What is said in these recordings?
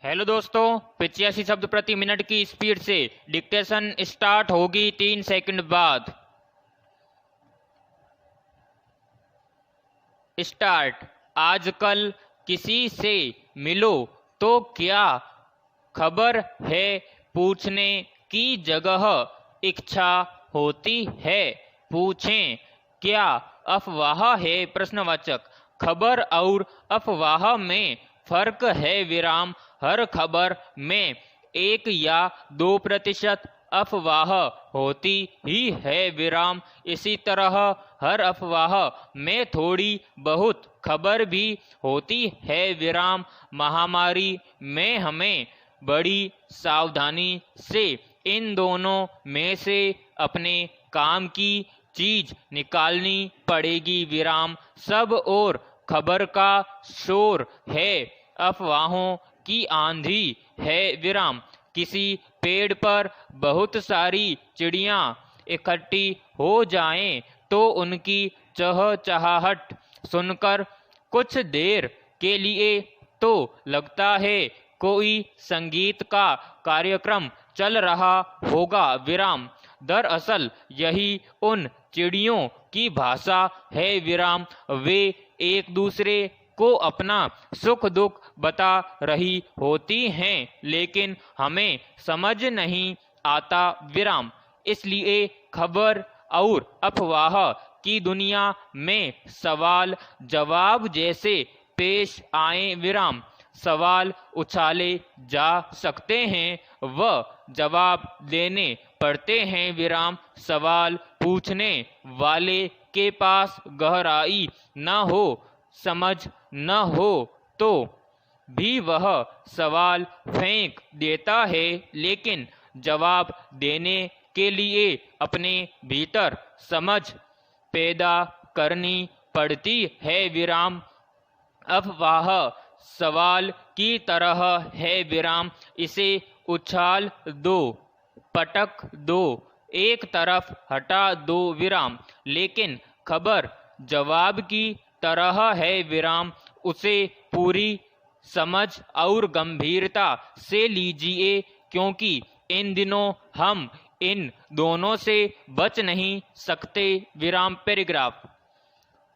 Hello दोस्तों, 85 शब्द प्रति मिनट की स्पीड से डिक्टेशन स्टार्ट होगी 3 सेकंड बाद। स्टार्ट। आजकल किसी से मिलो तो क्या खबर है पूछने की जगह इच्छा होती है। पूछें क्या अफवाह है प्रश्नवाचक। खबर और अफवाह में फर्क है विराम। हर खबर में 1 या 2% अफवाह होती ही है विराम। इसी तरह हर अफवाह में थोड़ी बहुत खबर भी होती है विराम। महामारी में हमें बड़ी सावधानी से इन दोनों में से अपने काम की चीज निकालनी पड़ेगी विराम। सब और खबर का शोर है, अफवाहों की आंधी है विराम। किसी पेड़ पर बहुत सारी चिड़ियां इकट्ठी हो जाएं तो उनकी चहचहाहट सुनकर कुछ देर के लिए तो लगता है कोई संगीत का कार्यक्रम चल रहा होगा विराम। दरअसल यही उन चिड़ियों की भाषा है विराम। वे एक दूसरे को अपना सुख दुख बता रही होती हैं, लेकिन हमें समझ नहीं आता विराम। इसलिए खबर और अफवाह की दुनिया में सवाल जवाब जैसे पेश आए विराम। सवाल उछाले जा सकते हैं व जवाब देने पड़ते हैं विराम। सवाल पूछने वाले के पास गहराई न हो, समझ न हो तो भी वह सवाल फेंक देता है, लेकिन जवाब देने के लिए अपने भीतर समझ पैदा करनी पड़ती है विराम। अफवाह सवाल की तरह है विराम। इसे उछाल दो, पटक दो, एक तरफ हटा दो विराम। लेकिन खबर जवाब की तरह है विराम। उसे पूरी समझ और गंभीरता से लीजिए, क्योंकि इन दिनों हम इन दोनों से बच नहीं सकते विराम। पैराग्राफ।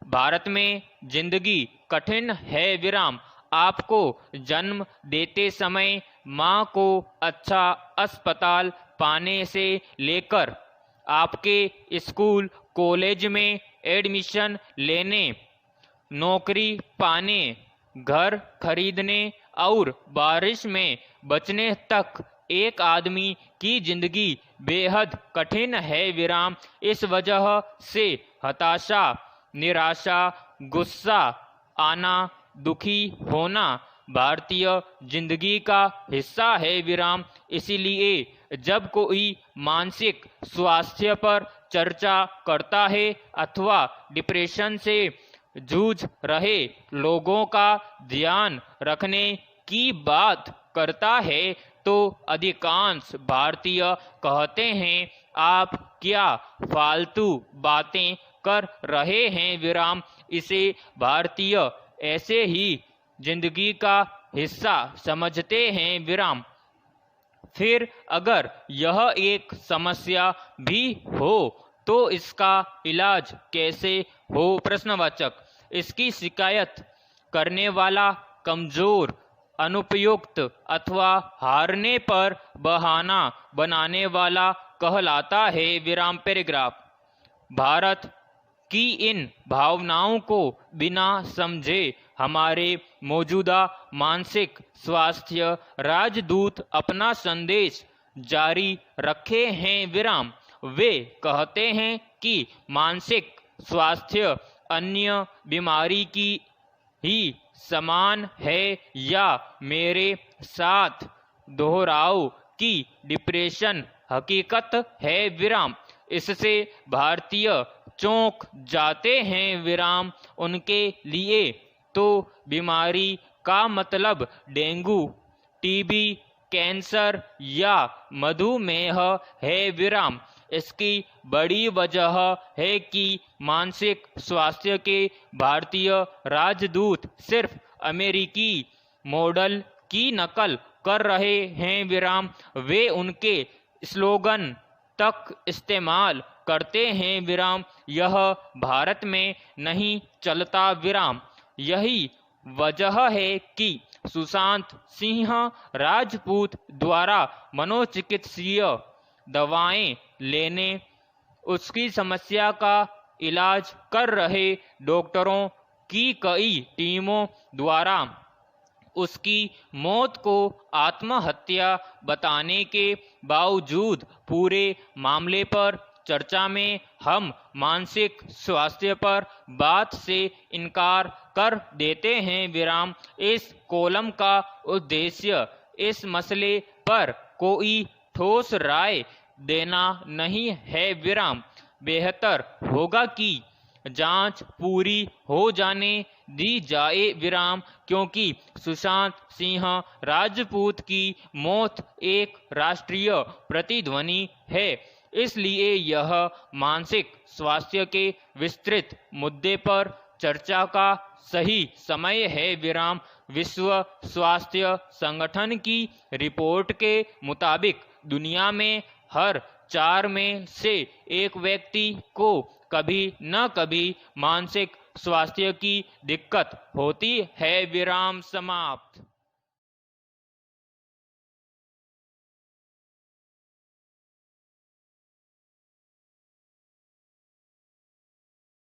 भारत में जिंदगी कठिन है विराम। आपको जन्म देते समय माँ को अच्छा अस्पताल पाने से लेकर आपके स्कूल कॉलेज में एडमिशन लेने, नौकरी पाने, घर खरीदने और बारिश में बचने तक एक आदमी की जिंदगी बेहद कठिन है विराम। इस वजह से हताशा, निराशा, गुस्सा आना, दुखी होना भारतीय जिंदगी का हिस्सा है विराम। इसीलिए जब कोई मानसिक स्वास्थ्य पर चर्चा करता है अथवा डिप्रेशन से जूझ रहे लोगों का ध्यान रखने की बात करता है तो अधिकांश भारतीय कहते हैं, आप क्या फालतू बातें कर रहे हैं विराम। इसे भारतीय ऐसे ही जिंदगी का हिस्सा समझते हैं विराम। फिर अगर यह एक समस्या भी हो तो इसका इलाज कैसे हो प्रश्नवाचक। इसकी शिकायत करने वाला कमजोर, अनुपयुक्त अथवा हारने पर बहाना बनाने वाला कहलाता है विराम। पैराग्राफ। भारत की इन भावनाओं को बिना समझे हमारे मौजूदा मानसिक स्वास्थ्य राजदूत अपना संदेश जारी रखे हैं विराम। वे कहते हैं कि मानसिक स्वास्थ्य अन्य बीमारी की ही समान है, या मेरे साथ दोहराओ कि डिप्रेशन हकीकत है विराम। इससे भारतीय चौंक जाते हैं विराम। उनके लिए तो बीमारी का मतलब डेंगू, टीबी, कैंसर या मधुमेह है विराम। इसकी बड़ी वजह है कि मानसिक स्वास्थ्य के भारतीय राजदूत सिर्फ अमेरिकी मॉडल की नकल कर रहे हैं विराम, वे उनके स्लोगन तक इस्तेमाल करते हैं विराम। यह भारत में नहीं चलता विराम। यही वजह है कि सुशांत सिंह राजपूत द्वारा मनोचिकित्सीय दवाएं लेने, उसकी समस्या का इलाज कर रहे डॉक्टरों की कई टीमों द्वारा उसकी मौत को आत्महत्या बताने के बावजूद पूरे मामले पर चर्चा में हम मानसिक स्वास्थ्य पर बात से इनकार कर देते हैं विराम। इस कॉलम का उद्देश्य इस मसले पर कोई ठोस राय देना नहीं है विराम। बेहतर होगा कि जांच पूरी हो जाने दी जाए विराम, क्योंकि सुशांत सिंह राजपूत की मौत एक राष्ट्रीय प्रतिध्वनि है। इसलिए यह मानसिक स्वास्थ्य के विस्तृत मुद्दे पर चर्चा का सही समय है विराम। विश्व स्वास्थ्य संगठन की रिपोर्ट के मुताबिक दुनिया में हर 4 में से 1 व्यक्ति को कभी न कभी मानसिक स्वास्थ्य की दिक्कत होती है विराम। समाप्त।